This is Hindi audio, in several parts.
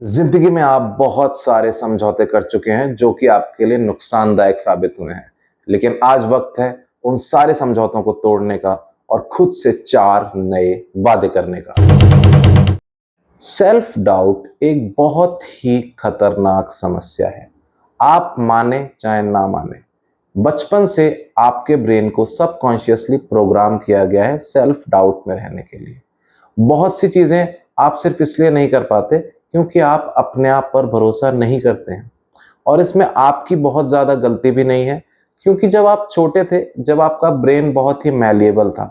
जिंदगी में आप बहुत सारे समझौते कर चुके हैं जो कि आपके लिए नुकसानदायक साबित हुए हैं। लेकिन आज वक्त है उन सारे समझौतों को तोड़ने का और खुद से 4 नए वादे करने का। सेल्फ डाउट एक बहुत ही खतरनाक समस्या है। आप माने चाहे ना माने, बचपन से आपके ब्रेन को सबकॉन्शियसली प्रोग्राम किया गया है सेल्फ डाउट में रहने के लिए। बहुत सी चीजें आप सिर्फ इसलिए नहीं कर पाते क्योंकि आप अपने आप पर भरोसा नहीं करते हैं। और इसमें आपकी बहुत ज़्यादा गलती भी नहीं है, क्योंकि जब आप छोटे थे, जब आपका ब्रेन बहुत ही मैलिएबल था,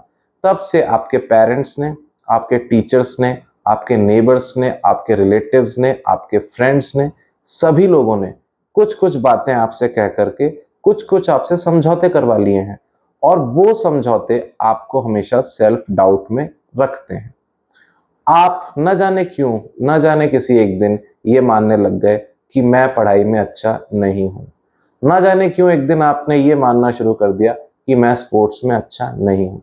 तब से आपके पेरेंट्स ने, आपके टीचर्स ने, आपके नेबर्स ने, आपके रिलेटिव्स ने, आपके फ्रेंड्स ने, सभी लोगों ने कुछ कुछ बातें आपसे कह करके कुछ कुछ आपसे समझौते करवा लिए हैं। और वो समझौते आपको हमेशा सेल्फ डाउट में रखते हैं। आप न जाने क्यों, न जाने किसी एक दिन ये मानने लग गए कि मैं पढ़ाई में अच्छा नहीं हूँ। न जाने क्यों एक दिन आपने ये मानना शुरू कर दिया कि मैं स्पोर्ट्स में अच्छा नहीं हूँ।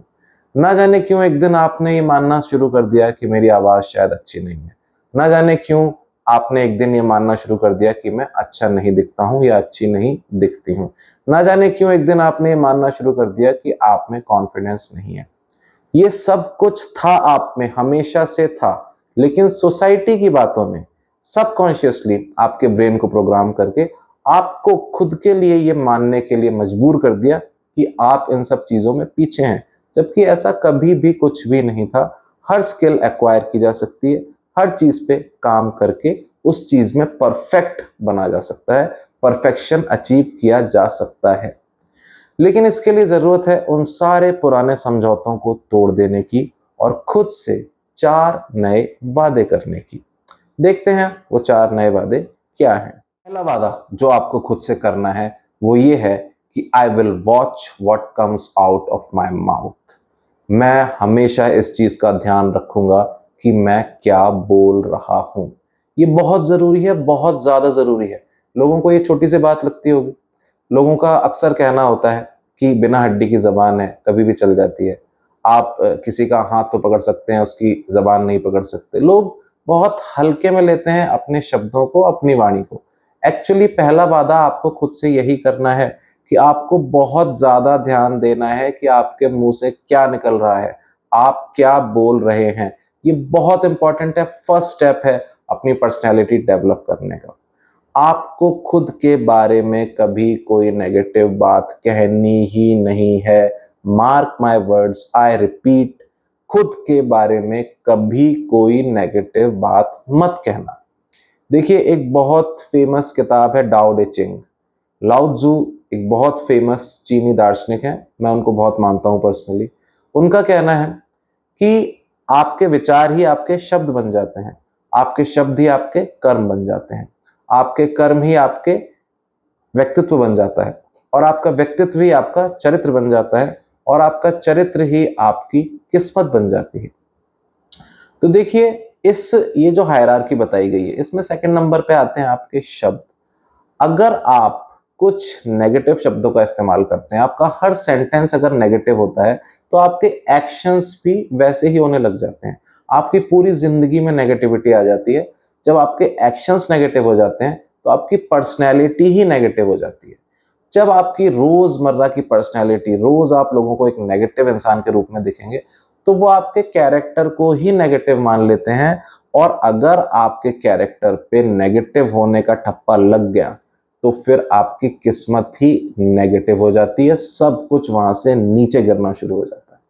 न जाने क्यों एक दिन आपने ये मानना शुरू कर दिया कि मेरी आवाज़ शायद अच्छी नहीं है। न जाने क्यों आपने एक दिन ये मानना शुरू कर दिया कि मैं अच्छा नहीं दिखता हूँ या अच्छी नहीं दिखती हूँ। न जाने क्यों एक दिन आपने ये मानना शुरू कर दिया कि आप में कॉन्फिडेंस नहीं है। ये सब कुछ था, आप में हमेशा से था, लेकिन सोसाइटी की बातों ने सबकॉन्शियसली आपके ब्रेन को प्रोग्राम करके आपको खुद के लिए ये मानने के लिए मजबूर कर दिया कि आप इन सब चीज़ों में पीछे हैं, जबकि ऐसा कभी भी कुछ भी नहीं था। हर स्किल एक्वायर की जा सकती है, हर चीज़ पे काम करके उस चीज़ में परफेक्ट बना जा सकता है, परफेक्शन अचीव किया जा सकता है। लेकिन इसके लिए ज़रूरत है उन सारे पुराने समझौतों को तोड़ देने की और खुद से 4 नए वादे करने की। देखते हैं वो 4 नए वादे क्या हैं। पहला वादा जो आपको खुद से करना है वो ये है कि I will watch what comes out of my mouth. मैं हमेशा इस चीज़ का ध्यान रखूंगा कि मैं क्या बोल रहा हूँ। ये बहुत ज़रूरी है, बहुत ज़्यादा ज़रूरी है। लोगों को ये छोटी सी बात लगती होगी। लोगों का अक्सर कहना होता है कि बिना हड्डी की ज़बान है, कभी भी चल जाती है। आप किसी का हाथ तो पकड़ सकते हैं, उसकी ज़बान नहीं पकड़ सकते। लोग बहुत हल्के में लेते हैं अपने शब्दों को, अपनी वाणी को। एक्चुअली पहला वादा आपको खुद से यही करना है कि आपको बहुत ज़्यादा ध्यान देना है कि आपके मुँह से क्या निकल रहा है, आप क्या बोल रहे हैं। ये बहुत इम्पोर्टेंट है, फर्स्ट स्टेप है अपनी पर्सनैलिटी डेवलप करने का। आपको खुद के बारे में कभी कोई नेगेटिव बात कहनी ही नहीं है। Mark my words, I repeat, खुद के बारे में कभी कोई नेगेटिव बात मत कहना। देखिए, एक बहुत फेमस किताब है डाओ डे चिंग। लाओ त्जू एक बहुत फेमस चीनी दार्शनिक हैं, मैं उनको बहुत मानता हूँ पर्सनली। उनका कहना है कि आपके विचार ही आपके शब्द बन जाते हैं, आपके शब्द ही आपके कर्म बन जाते हैं, आपके कर्म ही आपके व्यक्तित्व बन जाता है, और आपका व्यक्तित्व ही आपका चरित्र बन जाता है, और आपका चरित्र ही आपकी किस्मत बन जाती है। तो देखिए, इस ये जो हायरार्की बताई गई है, इसमें सेकंड नंबर पे आते हैं आपके शब्द। अगर आप कुछ नेगेटिव शब्दों का इस्तेमाल करते हैं, आपका हर सेंटेंस अगर नेगेटिव होता है, तो आपके एक्शंस भी वैसे ही होने लग जाते हैं। आपकी पूरी जिंदगी में नेगेटिविटी आ जाती है। जब आपके एक्शंस नेगेटिव हो जाते हैं, तो आपकी पर्सनैलिटी ही नेगेटिव हो जाती है। जब आपकी रोजमर्रा की पर्सनैलिटी, रोज आप लोगों को एक नेगेटिव इंसान के रूप में दिखेंगे, तो वो आपके कैरेक्टर को ही नेगेटिव मान लेते हैं। और अगर आपके कैरेक्टर पे नेगेटिव होने का ठप्पा लग गया, तो फिर आपकी किस्मत ही नेगेटिव हो जाती है, सब कुछ वहां से नीचे गिरना शुरू हो जाता है।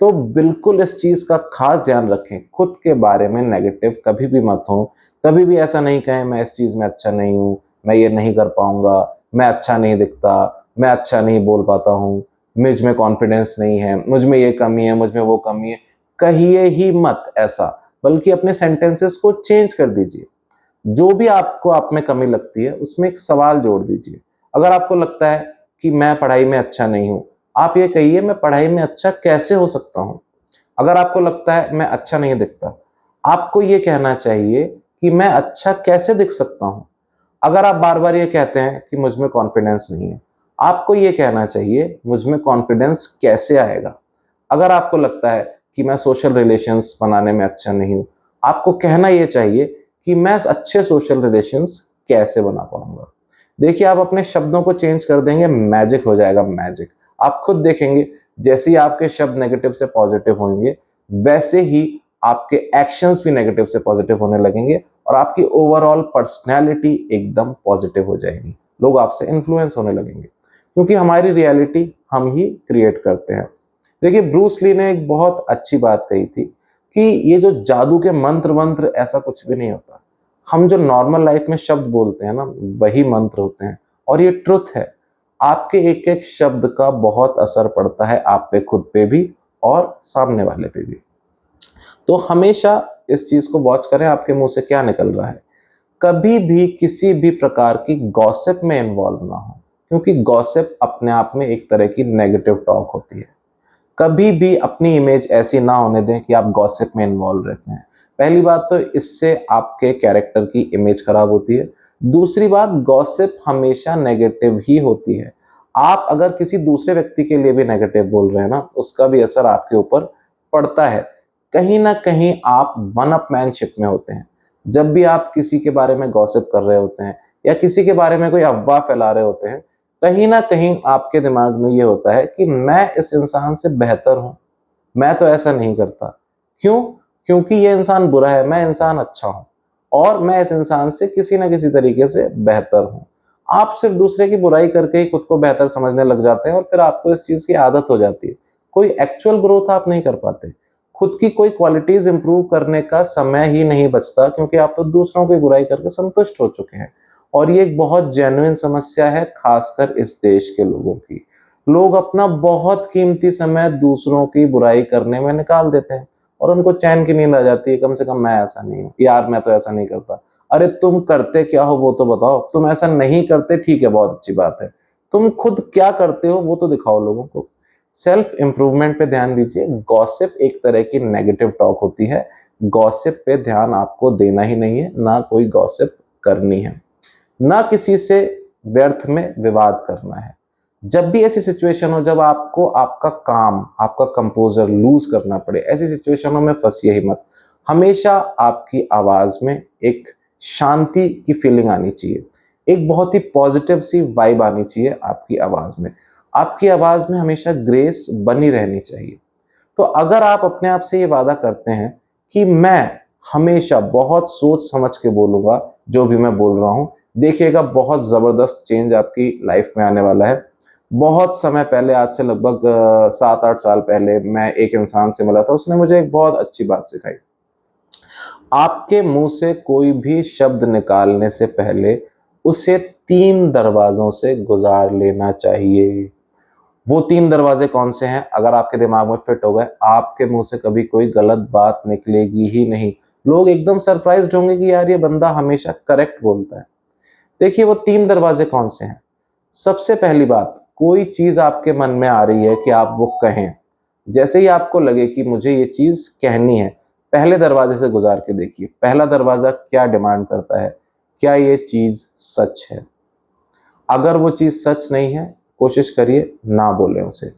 तो बिल्कुल इस चीज का खास ध्यान रखें, खुद के बारे में नेगेटिव कभी भी मत हो। कभी भी ऐसा नहीं कहें मैं इस चीज में अच्छा नहीं हूं, मैं ये नहीं कर पाऊंगा, मैं अच्छा नहीं दिखता, मैं अच्छा नहीं बोल पाता हूँ, मुझ में कॉन्फिडेंस नहीं है, मुझ में ये कमी है, मुझ में वो कमी है। कहिए ही मत ऐसा, बल्कि अपने सेंटेंसेस को चेंज कर दीजिए। जो भी आपको आप में कमी लगती है, उसमें एक सवाल जोड़ दीजिए। अगर आपको लगता है कि मैं पढ़ाई में अच्छा नहीं हूं, आप ये कहिए मैं पढ़ाई में अच्छा कैसे हो सकता हूं। अगर आपको लगता है मैं अच्छा नहीं दिखता, आपको ये कहना चाहिए कि मैं अच्छा कैसे दिख सकता हूं। अगर आप बार बार ये कहते हैं कि मुझ में कॉन्फिडेंस नहीं है, आपको ये कहना चाहिए मुझ में कॉन्फिडेंस कैसे आएगा। अगर आपको लगता है कि मैं सोशल रिलेशंस बनाने में अच्छा नहीं हूं, आपको कहना ये चाहिए कि मैं अच्छे सोशल रिलेशंस कैसे बना पाऊंगा। देखिए, आप अपने शब्दों को चेंज कर देंगे, मैजिक हो जाएगा, मैजिक। आप खुद देखेंगे, जैसे ही आपके शब्द नेगेटिव से पॉजिटिव होंगे, वैसे ही आपके एक्शंस भी नेगेटिव से पॉजिटिव होने लगेंगे और आपकी ओवरऑल पर्सनैलिटी एकदम पॉजिटिव हो जाएगी। लोग आपसे इन्फ्लुएंस होने लगेंगे, क्योंकि हमारी रियलिटी हम ही क्रिएट करते हैं। देखिए, ब्रूस ली ने एक बहुत अच्छी बात कही थी कि ये जो जादू के मंत्र वंत्र, ऐसा कुछ भी नहीं होता। हम जो नॉर्मल लाइफ में शब्द बोलते हैं ना, वही मंत्र होते हैं। और ये ट्रुथ है, आपके एक एक शब्द का बहुत असर पड़ता है आप पे, खुद पे भी और सामने वाले पे भी। तो हमेशा इस चीज को वॉच करें, आपके मुंह से क्या निकल रहा है। कभी भी किसी भी प्रकार की गॉसिप में इन्वॉल्व ना हो, क्योंकि गॉसिप अपने आप में एक तरह की नेगेटिव टॉक होती है। कभी भी अपनी इमेज ऐसी ना होने दें कि आप गॉसिप में इन्वॉल्व रहते हैं। पहली बात तो इससे आपके कैरेक्टर की इमेज खराब होती है। दूसरी बात, गॉसिप हमेशा नेगेटिव ही होती है। आप अगर किसी दूसरे व्यक्ति के लिए भी नेगेटिव बोल रहे हैं ना, उसका भी असर आपके ऊपर पड़ता है। कहीं ना कहीं आप वन अपमैनशिप में होते हैं। जब भी आप किसी के बारे में गॉसिप कर रहे होते हैं या किसी के बारे में कोई अफवाह फैला रहे होते हैं, कहीं ना कहीं आपके दिमाग में ये होता है कि मैं इस इंसान से बेहतर हूं, मैं तो ऐसा नहीं करता। क्यों? क्योंकि ये इंसान बुरा है, मैं इंसान अच्छा हूं और मैं इस इंसान से किसी ना किसी तरीके से बेहतर हूं। आप सिर्फ दूसरे की बुराई करके ही खुद को बेहतर समझने लग जाते हैं और फिर आपको इस चीज की आदत हो जाती है। कोई एक्चुअल ग्रोथ आप नहीं कर पाते, खुद की कोई क्वालिटीज इंप्रूव करने का समय ही नहीं बचता, क्योंकि आप तो दूसरों की बुराई करके संतुष्ट हो चुके हैं। और ये एक बहुत जेन्युइन समस्या है, खासकर इस देश के लोगों की। लोग अपना बहुत कीमती समय दूसरों की बुराई करने में निकाल देते हैं और उनको चैन की नींद आ जाती है, कम से कम मैं ऐसा नहीं हूँ, यार मैं तो ऐसा नहीं करता। अरे तुम करते क्या हो वो तो बताओ। तुम ऐसा नहीं करते, ठीक है, बहुत अच्छी बात है। तुम खुद क्या करते हो वो तो दिखाओ लोगों को। सेल्फ इंप्रूवमेंट पे ध्यान दीजिए। गॉसिप एक तरह की नेगेटिव टॉक होती है। गॉसिप पे ध्यान आपको देना ही नहीं है, ना कोई गॉसिप करनी है, ना किसी से व्यर्थ में विवाद करना है। जब भी ऐसी सिचुएशन हो जब आपको आपका काम, आपका कंपोजर लूज करना पड़े, ऐसी सिचुएशनों में फंसिए ही मत। हमेशा आपकी आवाज में एक शांति की फीलिंग आनी चाहिए, एक बहुत ही पॉजिटिव सी वाइब आनी चाहिए आपकी आवाज में। आपकी आवाज में हमेशा ग्रेस बनी रहनी चाहिए। तो अगर आप अपने आप से ये वादा करते हैं कि मैं हमेशा बहुत सोच समझ के बोलूंगा जो भी मैं बोल रहा हूं, देखिएगा बहुत जबरदस्त चेंज आपकी लाइफ में आने वाला है। बहुत समय पहले, आज से लगभग 7-8 साल पहले, मैं एक इंसान से मिला था। उसने मुझे एक बहुत अच्छी बात सिखाई। आपके मुंह से कोई भी शब्द निकालने से पहले उसे 3 दरवाजों से गुजार लेना चाहिए। वो 3 दरवाजे कौन से हैं? अगर आपके दिमाग में फिट हो गए, आपके मुंह से कभी कोई गलत बात निकलेगी ही नहीं। लोग एकदम सरप्राइज्ड होंगे कि यार ये बंदा हमेशा करेक्ट बोलता है। देखिए, वो 3 दरवाजे कौन से हैं। सबसे पहली बात, कोई चीज आपके मन में आ रही है कि आप वो कहें। जैसे ही आपको लगे कि मुझे ये चीज कहनी है, पहले दरवाजे से गुजार के देखिए। पहला दरवाजा क्या डिमांड करता है? क्या ये चीज सच है? अगर वो चीज सच नहीं है, कोशिश करिए ना बोलें उसे।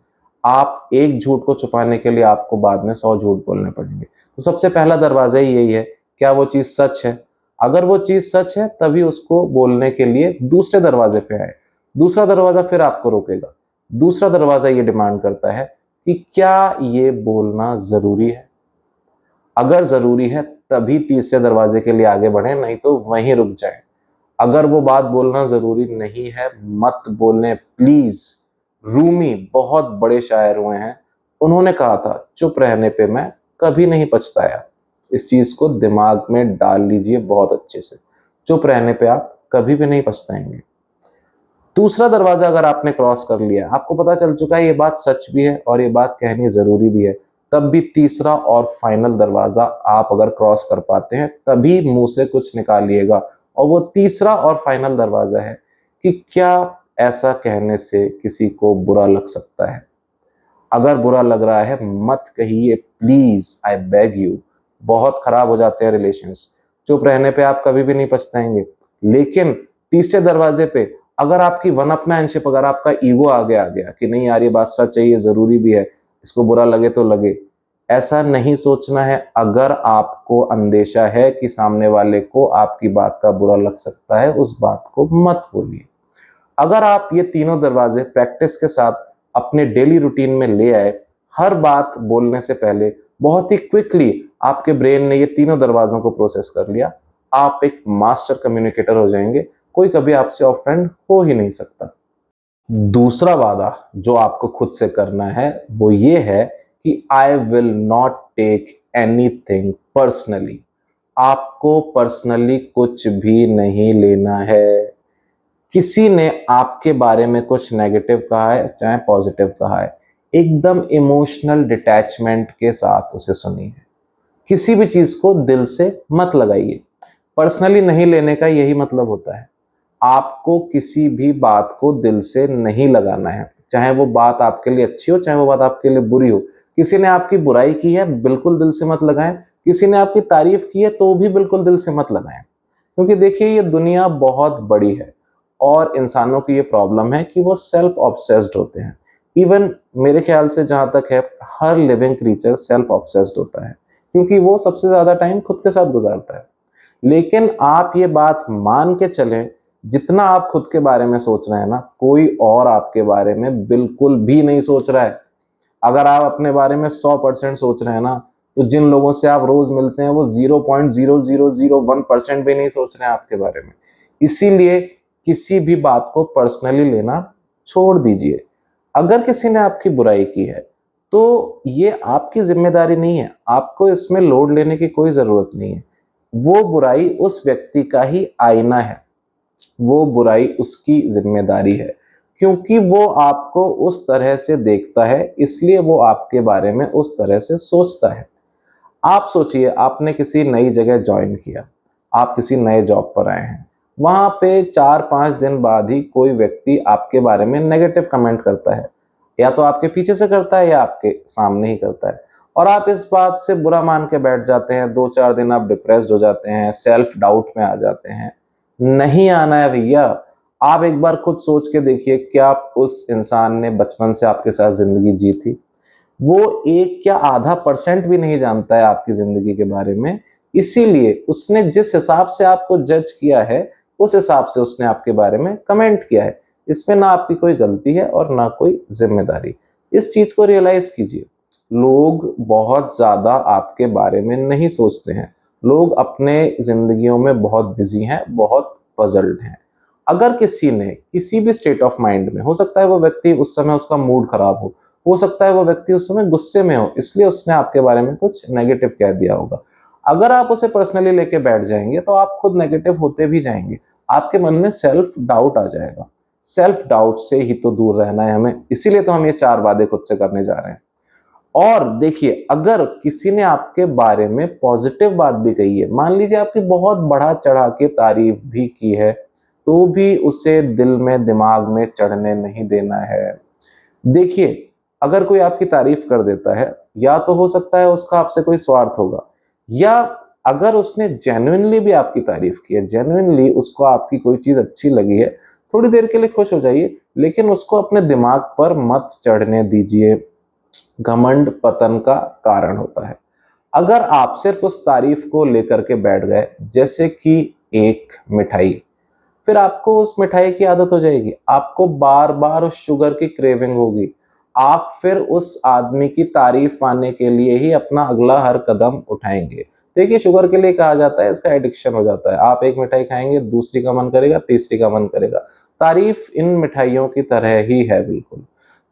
आप एक झूठ को छुपाने के लिए आपको बाद में 100 झूठ बोलने पड़ेंगे। तो सबसे पहला दरवाजा ही यही है, क्या वो चीज सच है? अगर वो चीज सच है, तभी उसको बोलने के लिए दूसरे दरवाजे पे आए। दूसरा दरवाजा फिर आपको रोकेगा। दूसरा दरवाजा ये डिमांड करता है कि क्या ये बोलना जरूरी है? अगर जरूरी है, तभी तीसरे दरवाजे के लिए आगे बढ़े, नहीं तो वहीं रुक जाए। अगर वो बात बोलना जरूरी नहीं है, मत बोलने प्लीज। रूमी बहुत बड़े शायर हुए हैं, उन्होंने कहा था, चुप रहने पे मैं कभी नहीं पछताया। इस चीज को दिमाग में डाल लीजिए बहुत अच्छे से। चुप रहने पे आप कभी भी नहीं पछताएंगे। दूसरा दरवाजा अगर आपने क्रॉस कर लिया, आपको पता चल चुका है ये बात सच भी है और ये बात कहनी जरूरी भी है, तब भी तीसरा और फाइनल दरवाजा आप अगर क्रॉस कर पाते हैं, तभी मुंह से कुछ निकालिएगा। और वो तीसरा और फाइनल दरवाजा है कि क्या ऐसा कहने से किसी को बुरा लग सकता है? अगर बुरा लग रहा है, मत कहिए प्लीज, आई बेग यू। बहुत खराब हो जाते हैं रिलेशंस। चुप रहने पे आप कभी भी नहीं पछताएंगे। लेकिन तीसरे दरवाजे पे अगर आपकी वन अपमैनशिप, अगर आपका ईगो आगे आ गया कि नहीं यार ये बात सच है, ये जरूरी भी है, इसको बुरा लगे तो लगे, ऐसा नहीं सोचना है। अगर आपको अंदेशा है कि सामने वाले को आपकी बात का बुरा लग सकता है, उस बात को मत बोलिए। अगर आप ये तीनों दरवाजे प्रैक्टिस के साथ अपने डेली रूटीन में ले आए, हर बात बोलने से पहले बहुत ही क्विकली आपके ब्रेन ने ये तीनों दरवाजों को प्रोसेस कर लिया, आप एक मास्टर कम्युनिकेटर हो जाएंगे। कोई कभी आपसे ऑफेंड हो ही नहीं सकता। दूसरा वादा जो आपको खुद से करना है वो ये है कि I will not take anything personally. आपको पर्सनली कुछ भी नहीं लेना है। किसी ने आपके बारे में कुछ नेगेटिव कहा है चाहे पॉजिटिव कहा है, एकदम इमोशनल डिटैचमेंट के साथ उसे सुनिए। किसी भी चीज को दिल से मत लगाइए। पर्सनली नहीं लेने का यही मतलब होता है। आपको किसी भी बात को दिल से नहीं लगाना है, चाहे वो बात आपके लिए अच्छी हो चाहे वो बात आपके लिए बुरी हो। किसी ने आपकी बुराई की है, बिल्कुल दिल से मत लगाएं। किसी ने आपकी तारीफ की है तो भी बिल्कुल दिल से मत लगाएं। क्योंकि देखिए, ये दुनिया बहुत बड़ी है और इंसानों की ये प्रॉब्लम है कि वो सेल्फ ऑब्सेस्ड होते हैं। इवन मेरे ख्याल से जहां तक है, हर लिविंग क्रीचर सेल्फ ऑब्सेस्ड होता है, क्योंकि वो सबसे ज्यादा टाइम खुद के साथ गुजारता है। लेकिन आप ये बात मान के चलें, जितना आप खुद के बारे में सोच रहे हैं ना, कोई और आपके बारे में बिल्कुल भी नहीं सोच रहा है। अगर आप अपने बारे में 100% सोच रहे हैं ना, तो जिन लोगों से आप रोज मिलते हैं वो 0.0001% भी नहीं सोच रहे हैं आपके बारे में। इसीलिए किसी भी बात को पर्सनली लेना छोड़ दीजिए। अगर किसी ने आपकी बुराई की है तो ये आपकी जिम्मेदारी नहीं है, आपको इसमें लोड लेने की कोई जरूरत नहीं है। वो बुराई उस व्यक्ति का ही आईना है, वो बुराई उसकी जिम्मेदारी है, क्योंकि वो आपको उस तरह से देखता है, इसलिए वो आपके बारे में उस तरह से सोचता है। आप सोचिए, आपने किसी नई जगह ज्वाइन किया, आप किसी नए जॉब पर आए हैं, वहां पे 4-5 दिन बाद ही कोई व्यक्ति आपके बारे में नेगेटिव कमेंट करता है। या तो आपके पीछे से करता है या आपके सामने ही करता है, और आप इस बात से बुरा मान के बैठ जाते हैं। 2-4 दिन आप डिप्रेस्ड हो जाते हैं, सेल्फ डाउट में आ जाते हैं। नहीं आना है भैया। आप एक बार खुद सोच के देखिए, क्या आप उस इंसान ने बचपन से आपके साथ जिंदगी जी थी? वो 1 या आधा% भी नहीं जानता है आपकी जिंदगी के बारे में। इसीलिए उसने जिस हिसाब से आपको जज किया है, उस हिसाब से उसने आपके बारे में कमेंट किया है। इसमें ना आपकी कोई गलती है और ना कोई जिम्मेदारी। इस चीज को रियलाइज कीजिए। लोग बहुत ज्यादा आपके बारे में नहीं सोचते हैं। लोग अपने जिंदगियों में बहुत बिजी हैं, बहुत पजल्ड हैं। अगर किसी ने किसी भी स्टेट ऑफ माइंड में, हो सकता है वो व्यक्ति उस समय उसका मूड खराब हो सकता है वो व्यक्ति उस समय गुस्से में हो, इसलिए उसने आपके बारे में कुछ नेगेटिव कह दिया होगा। अगर आप उसे पर्सनली लेके बैठ जाएंगे तो आप खुद नेगेटिव होते भी जाएंगे। आपके मन में सेल्फ डाउट आ जाएगा। सेल्फ डाउट से ही तो दूर रहना है हमें, इसीलिए तो हम ये 4 वादे खुद से करने जा रहे हैं। और देखिए, अगर किसी ने आपके बारे में पॉजिटिव बात भी कही है, मान लीजिए आपकी बहुत बढ़ा चढ़ा के तारीफ भी की है, तो भी उसे दिल में दिमाग में चढ़ने नहीं देना है। देखिए, अगर कोई आपकी तारीफ कर देता है, या तो हो सकता है उसका आपसे कोई स्वार्थ होगा, या अगर उसने जेन्युइनली भी आपकी तारीफ की है, जेन्युइनली उसको आपकी कोई चीज अच्छी लगी है, थोड़ी देर के लिए खुश हो जाइए, लेकिन उसको अपने दिमाग पर मत चढ़ने दीजिए। घमंड पतन का कारण होता है। अगर आप सिर्फ उस तारीफ को लेकर के बैठ गए, जैसे कि एक मिठाई, फिर आपको उस मिठाई की आदत हो जाएगी। आपको बार बार उस शुगर की क्रेविंग होगी। आप फिर उस आदमी की तारीफ पाने के लिए ही अपना अगला हर कदम उठाएंगे। देखिए, शुगर के लिए कहा जाता है इसका एडिक्शन हो जाता है। आप एक मिठाई खाएंगे, दूसरी का मन करेगा, तीसरी का मन करेगा। तारीफ इन मिठाइयों की तरह ही है बिल्कुल।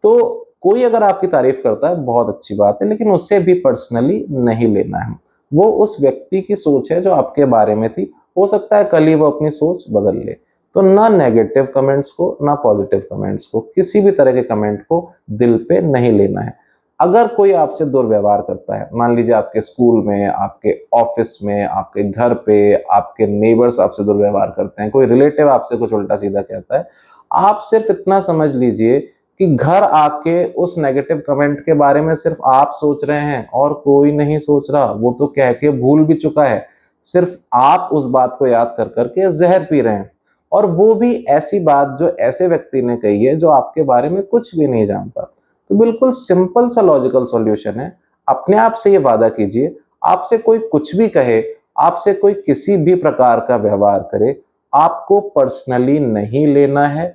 तो कोई अगर आपकी तारीफ करता है, बहुत अच्छी बात है, लेकिन उसे भी पर्सनली नहीं लेना है। वो उस व्यक्ति की सोच है जो आपके बारे में थी। हो सकता है कल ही वो अपनी सोच बदल ले। तो ना नेगेटिव कमेंट्स को, ना पॉजिटिव कमेंट्स को, किसी भी तरह के कमेंट को दिल पे नहीं लेना है। अगर कोई आपसे दुर्व्यवहार करता है, मान लीजिए आपके स्कूल में, आपके ऑफिस में, आपके घर पे, आपके नेबर्स आपसे दुर्व्यवहार करते हैं, कोई रिलेटिव आपसे कुछ उल्टा सीधा कहता है, आप सिर्फ इतना समझ लीजिए कि घर आके उस नेगेटिव कमेंट के बारे में सिर्फ आप सोच रहे हैं और कोई नहीं सोच रहा। वो तो कह के भूल भी चुका है। सिर्फ आप उस बात को याद कर करके जहर पी रहे हैं, और वो भी ऐसी बात जो ऐसे व्यक्ति ने कही है जो आपके बारे में कुछ भी नहीं जानता। तो बिल्कुल सिंपल सा लॉजिकल सॉल्यूशन है, अपने आप से ये वादा कीजिए, आपसे कोई कुछ भी कहे, आपसे कोई किसी भी प्रकार का व्यवहार करे, आपको पर्सनली नहीं लेना है,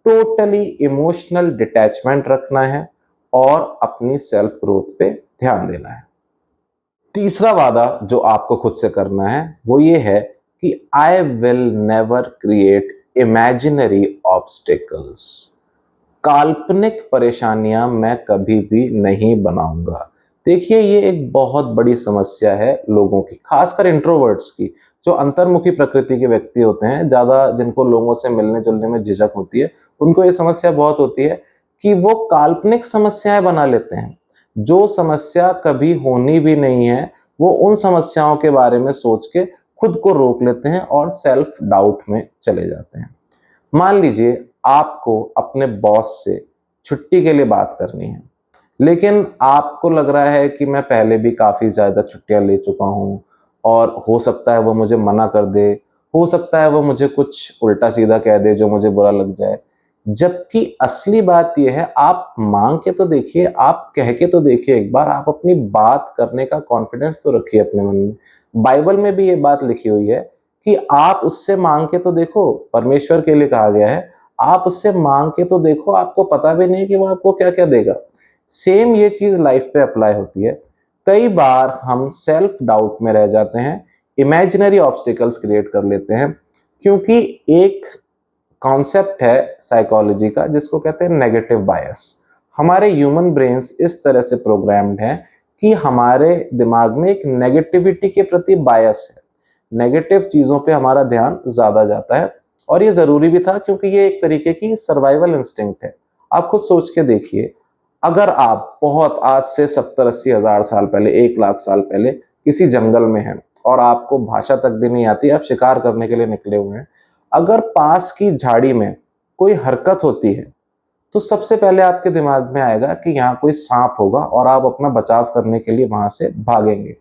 टोटली इमोशनल डिटैचमेंट रखना है और अपनी सेल्फ ग्रोथ पे ध्यान देना है। तीसरा वादा जो आपको खुद से करना है वो ये है कि I will never create imaginary obstacles. काल्पनिक परेशानियां मैं कभी भी नहीं बनाऊंगा। देखिए, ये एक बहुत बड़ी समस्या है लोगों की, खासकर इंट्रोवर्ट्स की, जो अंतर्मुखी प्रकृति के व्यक्ति होते हैं, ज़्यादा जिनको लोगों से मिलने जुलने में झिझक होती है, उनको ये समस्या बहुत होती है कि वो काल्पनिक समस्याएं बना लेते हैं। जो समस्या कभी होनी भी नहीं है, वो उन समस्याओं के बारे में सोच के खुद को रोक लेते हैं और सेल्फ डाउट में चले जाते हैं। मान लीजिए आपको अपने बॉस से छुट्टी के लिए बात करनी है, लेकिन आपको लग रहा है कि मैं पहले भी काफ़ी ज़्यादा छुट्टियां ले चुका हूँ और हो सकता है वो मुझे मना कर दे, हो सकता है वो मुझे कुछ उल्टा सीधा कह दे जो मुझे बुरा लग जाए। जबकि असली बात यह है, आप मांग के तो देखिए, आप कह के तो देखिए, एक बार आप अपनी बात करने का कॉन्फिडेंस तो रखिए अपने मन में। बाइबल में भी ये बात लिखी हुई है कि आप उससे मांग के तो देखो, परमेश्वर के लिए कहा गया है, आप उससे मांग के तो देखो, आपको पता भी नहीं कि वो आपको क्या क्या देगा। सेम ये चीज लाइफ पे अप्लाई होती है। कई बार हम सेल्फ डाउट में रह जाते हैं, इमेजिनरी ऑब्स्टिकल्स क्रिएट कर लेते हैं, क्योंकि एक कॉन्सेप्ट है साइकोलॉजी का जिसको कहते हैं नेगेटिव बायस। हमारे ह्यूमन ब्रेन्स इस तरह से प्रोग्राम्ड हैं कि हमारे दिमाग में एक नेगेटिविटी के प्रति बायस है, नेगेटिव चीज़ों पे हमारा ध्यान ज़्यादा जाता है। और ये ज़रूरी भी था, क्योंकि ये एक तरीके की सर्वाइवल इंस्टिंक्ट है। आप खुद सोच के देखिए, अगर आप बहुत आज से 70-80 हज़ार साल पहले, 1 लाख साल पहले किसी जंगल में हैं और आपको भाषा तक भी नहीं आती, आप शिकार करने के लिए निकले हुए हैं, अगर पास की झाड़ी में कोई हरकत होती है तो सबसे पहले आपके दिमाग में आएगा कि यहाँ कोई सांप होगा और आप अपना बचाव करने के लिए वहां से भागेंगे।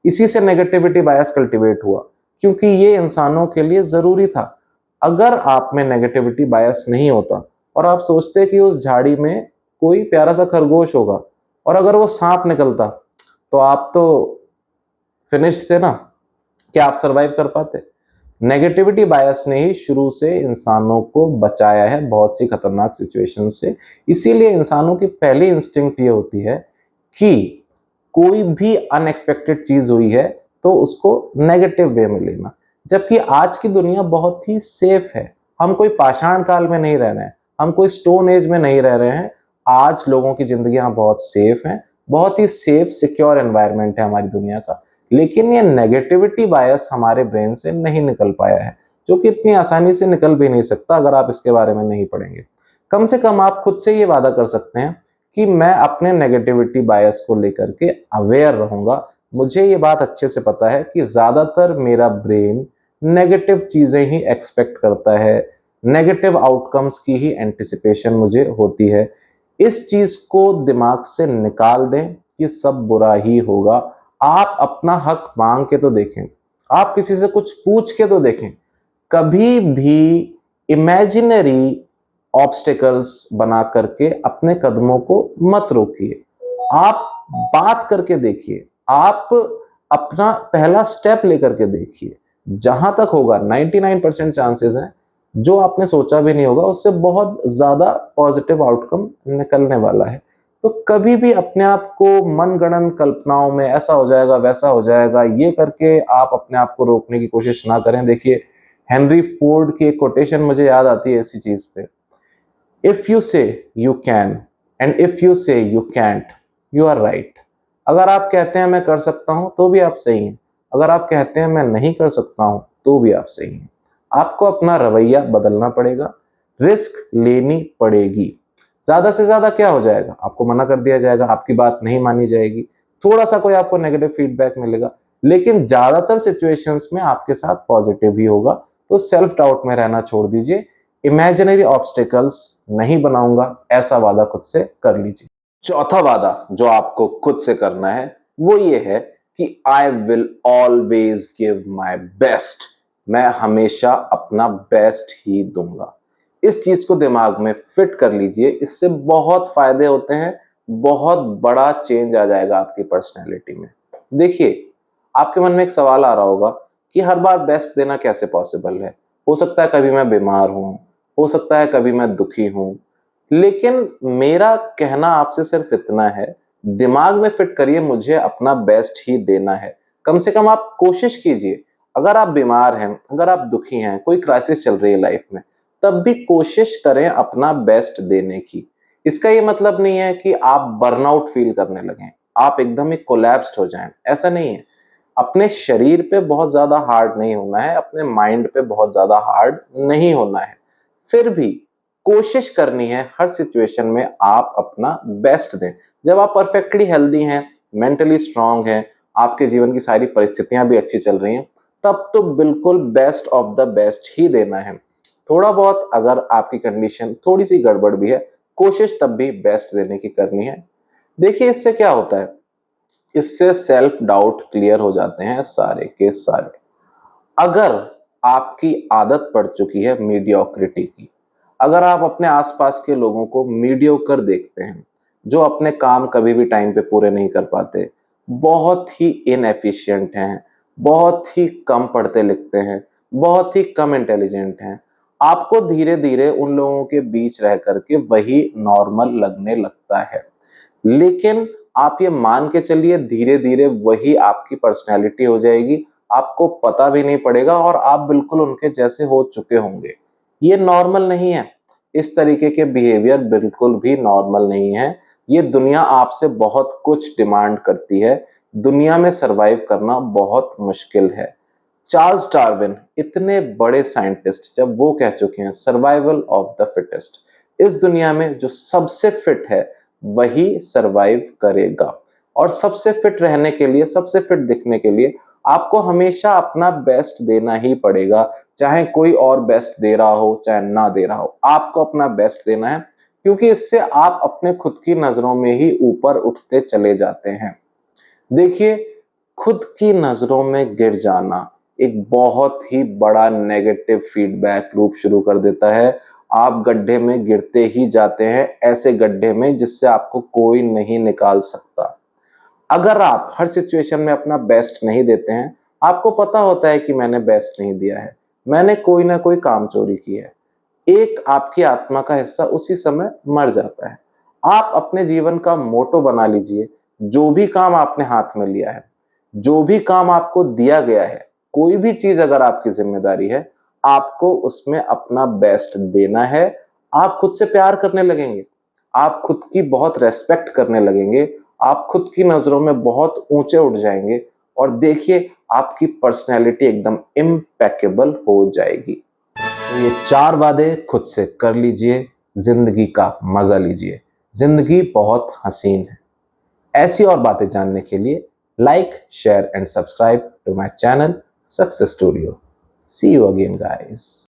इसी से नेगेटिविटी बायस कल्टीवेट हुआ, क्योंकि ये इंसानों के लिए जरूरी था। अगर आप में नेगेटिविटी बायस नहीं होता और आप सोचते कि उस झाड़ी में कोई प्यारा सा खरगोश होगा और अगर वो सांप निकलता, तो आप तो फिनिश्ड थे ना, क्या आप सरवाइव कर पाते? नेगेटिविटी बायस ने ही शुरू से इंसानों को बचाया है बहुत सी खतरनाक सिचुएशन से। इसीलिए इंसानों की पहली इंस्टिंक्ट ये होती है कि कोई भी अनएक्सपेक्टेड चीज हुई है तो उसको नेगेटिव वे में लेना। जबकि आज की दुनिया बहुत ही सेफ है, हम कोई पाषाण काल में नहीं रह रहे हैं, हम कोई स्टोन एज में नहीं रह रहे हैं। आज लोगों की जिंदगियां बहुत सेफ हैं, बहुत ही सेफ सिक्योर एनवायरनमेंट है हमारी दुनिया का। लेकिन ये नेगेटिविटी बायस हमारे ब्रेन से नहीं निकल पाया है, जो कि इतनी आसानी से निकल भी नहीं सकता अगर आप इसके बारे में नहीं पढ़ेंगे। कम से कम आप खुद से ये वादा कर सकते हैं कि मैं अपने नेगेटिविटी बायस को लेकर के अवेयर रहूंगा। मुझे ये बात अच्छे से पता है कि ज़्यादातर मेरा ब्रेन नेगेटिव चीज़ें ही एक्सपेक्ट करता है, नेगेटिव आउटकम्स की ही एंटिसिपेशन मुझे होती है। इस चीज़ को दिमाग से निकाल दें कि सब बुरा ही होगा। आप अपना हक मांग के तो देखें, आप किसी से कुछ पूछ के तो देखें। कभी भी इमेजिनरी ऑब्स्टिकल्स बना करके अपने कदमों को मत रोकिए। आप बात करके देखिए, आप अपना पहला स्टेप लेकर के देखिए। जहां तक होगा 99% चांसेस हैं जो आपने सोचा भी नहीं होगा उससे बहुत ज्यादा पॉजिटिव आउटकम निकलने वाला है। तो कभी भी अपने आप को मनगढ़ंत कल्पनाओं में ऐसा हो जाएगा वैसा हो जाएगा ये करके आप अपने आप को रोकने की कोशिश ना करें। देखिए, हेनरी फोर्ड की एक कोटेशन मुझे याद आती है इसी चीज पे, if you say you can and if you say you can't, you are right. अगर आप कहते हैं मैं कर सकता हूं तो भी आप सही हैं, अगर आप कहते हैं मैं नहीं कर सकता हूं तो भी आप सही हैं। आपको अपना रवैया बदलना पड़ेगा, रिस्क लेनी पड़ेगी। ज्यादा से ज्यादा क्या हो जाएगा, आपको मना कर दिया जाएगा, आपकी बात नहीं मानी जाएगी, थोड़ा सा कोई आपको नेगेटिव फीडबैक मिलेगा, लेकिन ज्यादातर सिचुएशंस में आपके साथ पॉजिटिव ही होगा। तो सेल्फ डाउट में रहना छोड़ दीजिए, इमेजिनरी ऑब्स्टिकल्स नहीं बनाऊंगा ऐसा वादा खुद से कर लीजिए। चौथा वादा जो आपको खुद से करना है वो ये है कि I will always give my best. मैं हमेशा अपना बेस्ट ही दूंगा। इस चीज को दिमाग में फिट कर लीजिए, इससे बहुत फायदे होते हैं, बहुत बड़ा चेंज आ जाएगा आपकी पर्सनैलिटी में। देखिए, आपके मन में एक सवाल आ रहा होगा कि हर बार बेस्ट देना कैसे पॉसिबल है? हो सकता है कभी मैं बीमार हूँ, हो सकता है कभी मैं दुखी हूँ। लेकिन मेरा कहना आपसे सिर्फ इतना है, दिमाग में फिट करिए मुझे अपना बेस्ट ही देना है। कम से कम आप कोशिश कीजिए। अगर आप बीमार हैं, अगर आप दुखी हैं, कोई क्राइसिस चल रही है लाइफ में, तब भी कोशिश करें अपना बेस्ट देने की। इसका ये मतलब नहीं है कि आप बर्नआउट फील करने लगें, आप एकदम ही कोलैप्स्ड हो जाएं, ऐसा नहीं है। अपने शरीर पे बहुत ज़्यादा हार्ड नहीं होना है, अपने माइंड पे बहुत ज़्यादा हार्ड नहीं होना है। फिर भी कोशिश करनी है हर सिचुएशन में आप अपना बेस्ट दें। जब आप परफेक्टली हेल्दी हैं, मेंटली स्ट्रांग हैं, आपके जीवन की सारी परिस्थितियां भी अच्छी चल रही हैं, तब तो बिल्कुल बेस्ट ऑफ द बेस्ट ही देना है। थोड़ा बहुत अगर आपकी कंडीशन थोड़ी सी गड़बड़ भी है, कोशिश तब भी बेस्ट देने की करनी है। देखिए, इससे क्या होता है, इससे सेल्फ डाउट क्लियर हो जाते हैं सारे के सारे। अगर आपकी आदत पड़ चुकी है मीडियोक्रिटी की, अगर आप अपने आसपास के लोगों को मीडियोकर देखते हैं, जो अपने काम कभी भी टाइम पे पूरे नहीं कर पाते, बहुत ही इनएफिशिएंट हैं, बहुत ही कम पढ़ते लिखते हैं, बहुत ही कम इंटेलिजेंट हैं, आपको धीरे धीरे उन लोगों के बीच रह करके वही नॉर्मल लगने लगता है। लेकिन आप ये मान के चलिए धीरे धीरे वही आपकी पर्सनैलिटी हो जाएगी, आपको पता भी नहीं पड़ेगा और आप बिल्कुल उनके जैसे हो चुके होंगे। ये नॉर्मल नहीं है। इस तरीके के बिहेवियर बिल्कुल भी नॉर्मल नहीं है। ये दुनिया आपसे बहुत कुछ डिमांड करती है। दुनिया में सरवाइव करना बहुत मुश्किल है। चार्ल्स डार्विन इतने बड़े साइंटिस्ट, जब वो कह चुके हैं सर्वाइवल ऑफ द फिटेस्ट, इस दुनिया में जो सबसे फिट है वही सरवाइव करेगा। और सबसे फिट रहने के लिए, सबसे फिट दिखने के लिए आपको हमेशा अपना बेस्ट देना ही पड़ेगा। चाहे कोई और बेस्ट दे रहा हो, चाहे ना दे रहा हो, आपको अपना बेस्ट देना है, क्योंकि इससे आप अपने खुद की नजरों में ही ऊपर उठते चले जाते हैं। देखिए, खुद की नजरों में गिर जाना एक बहुत ही बड़ा नेगेटिव फीडबैक लूप शुरू कर देता है। आप गड्ढे में गिरते ही जाते हैं, ऐसे गड्ढे में जिससे आपको कोई नहीं निकाल सकता। अगर आप हर सिचुएशन में अपना बेस्ट नहीं देते हैं, आपको पता होता है कि मैंने बेस्ट नहीं दिया है, मैंने कोई ना कोई काम चोरी की है, एक आपकी आत्मा का हिस्सा उसी समय मर जाता है। आप अपने जीवन का मोटो बना लीजिए, जो भी काम आपने हाथ में लिया है, जो भी काम आपको दिया गया है, कोई भी चीज अगर आपकी जिम्मेदारी है, आपको उसमें अपना बेस्ट देना है। आप खुद से प्यार करने लगेंगे, आप खुद की बहुत रेस्पेक्ट करने लगेंगे, आप खुद की नजरों में बहुत ऊंचे उठ जाएंगे और देखिए आपकी पर्सनैलिटी एकदम इम्पेकेबल हो जाएगी। तो ये 4 वादे खुद से कर लीजिए, जिंदगी का मजा लीजिए। जिंदगी बहुत हसीन है। ऐसी और बातें जानने के लिए like, share and subscribe to my channel Success Studio. See you again guys.